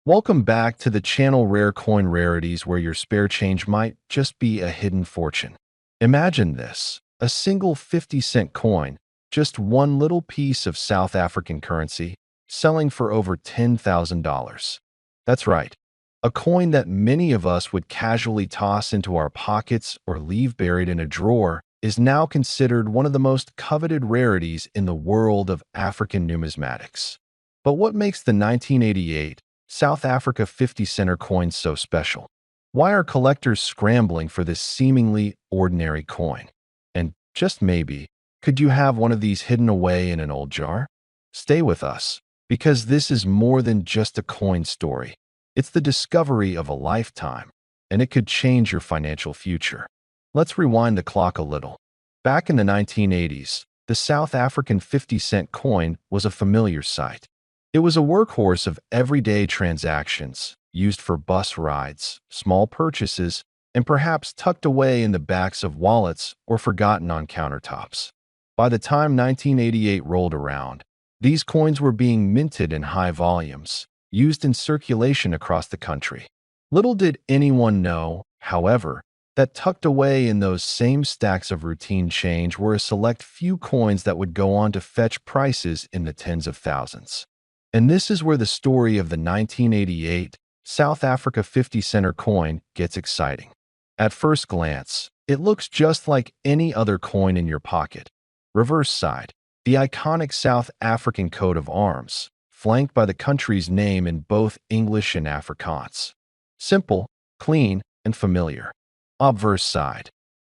Welcome back to the channel Rare Coin Rarities, where your spare change might just be a hidden fortune. Imagine this, a single 50-cent coin, just one little piece of South African currency, selling for over $10,000. That's right, a coin that many of us would casually toss into our pockets or leave buried in a drawer is now considered one of the most coveted rarities in the world of African numismatics. But what makes the 1988 South Africa 50-center coin so special? Why are collectors scrambling for this seemingly ordinary coin? And just maybe, could you have one of these hidden away in an old jar? Stay with us, because this is more than just a coin story. It's the discovery of a lifetime, and it could change your financial future. Let's rewind the clock a little. Back in the 1980s, the South African 50-cent coin was a familiar sight. It was a workhorse of everyday transactions, used for bus rides, small purchases, and perhaps tucked away in the backs of wallets or forgotten on countertops. By the time 1988 rolled around, these coins were being minted in high volumes, used in circulation across the country. Little did anyone know, however, that tucked away in those same stacks of routine change were a select few coins that would go on to fetch prices in the tens of thousands. And this is where the story of the 1988 South Africa 50-center coin gets exciting. At first glance, it looks just like any other coin in your pocket. Reverse side, the iconic South African coat of arms, flanked by the country's name in both English and Afrikaans. Simple, clean, and familiar. Obverse side,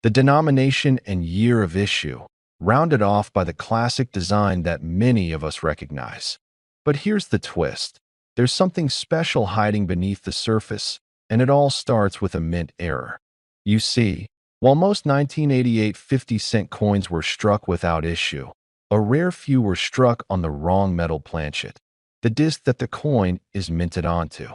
the denomination and year of issue, rounded off by the classic design that many of us recognize. But here's the twist. There's something special hiding beneath the surface, and it all starts with a mint error. You see, while most 1988 50-cent coins were struck without issue, a rare few were struck on the wrong metal planchet, the disc that the coin is minted onto.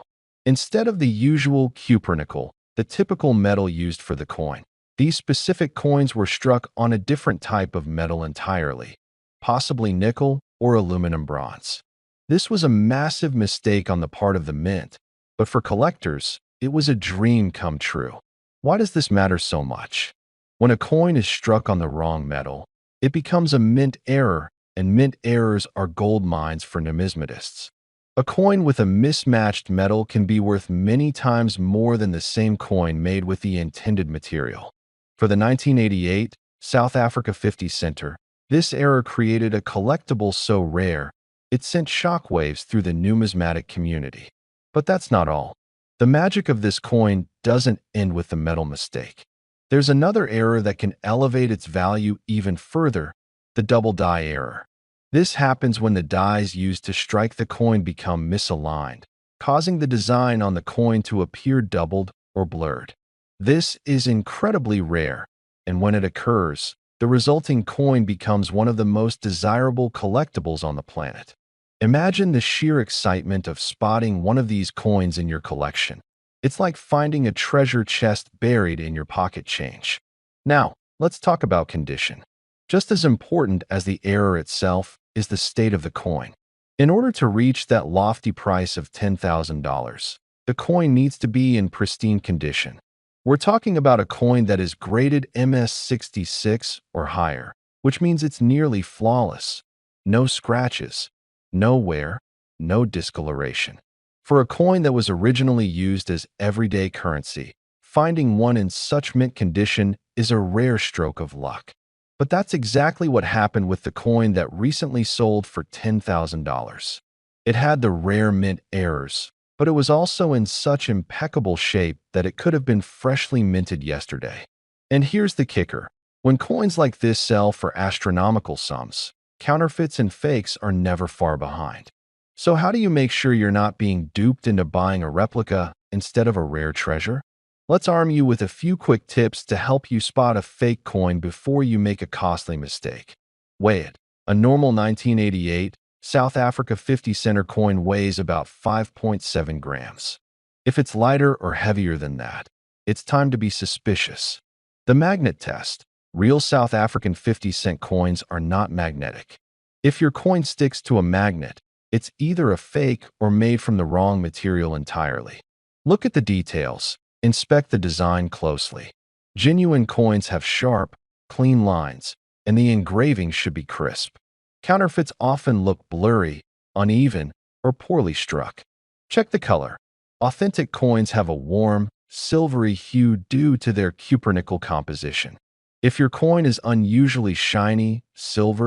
Instead of the usual cupronickel, the typical metal used for the coin, these specific coins were struck on a different type of metal entirely, possibly nickel or aluminum bronze. This was a massive mistake on the part of the mint, but for collectors, it was a dream come true. Why does this matter so much? When a coin is struck on the wrong metal, it becomes a mint error, and mint errors are gold mines for numismatists. A coin with a mismatched metal can be worth many times more than the same coin made with the intended material. For the 1988 South Africa 50-center, this error created a collectible so rare, it sent shockwaves through the numismatic community. But that's not all. The magic of this coin doesn't end with the metal mistake. There's another error that can elevate its value even further, the double die error. This happens when the dies used to strike the coin become misaligned, causing the design on the coin to appear doubled or blurred. This is incredibly rare, and when it occurs, the resulting coin becomes one of the most desirable collectibles on the planet. Imagine the sheer excitement of spotting one of these coins in your collection. It's like finding a treasure chest buried in your pocket change. Now, let's talk about condition. Just as important as the error itself is the state of the coin. In order to reach that lofty price of $10,000, the coin needs to be in pristine condition. We're talking about a coin that is graded MS66 or higher, which means it's nearly flawless. No scratches, no wear, no discoloration. For a coin that was originally used as everyday currency, finding one in such mint condition is a rare stroke of luck. But that's exactly what happened with the coin that recently sold for $10,000. It had the rare mint errors, but it was also in such impeccable shape that it could have been freshly minted yesterday. And here's the kicker. When coins like this sell for astronomical sums, counterfeits and fakes are never far behind. So how do you make sure you're not being duped into buying a replica instead of a rare treasure? Let's arm you with a few quick tips to help you spot a fake coin before you make a costly mistake. Weigh it. A normal 1988 South Africa 50-center coin weighs about 5.7 grams. If it's lighter or heavier than that, it's time to be suspicious. The magnet test. Real South African 50-cent coins are not magnetic. If your coin sticks to a magnet, It's either a fake or made from the wrong material entirely. Look at the details. Inspect the design closely. Genuine coins have sharp, clean lines, and the engraving should be crisp. Counterfeits often look blurry, uneven, or poorly struck. Check the color. Authentic coins have a warm, silvery hue due to their cupronickel composition. If your coin is unusually shiny, silver,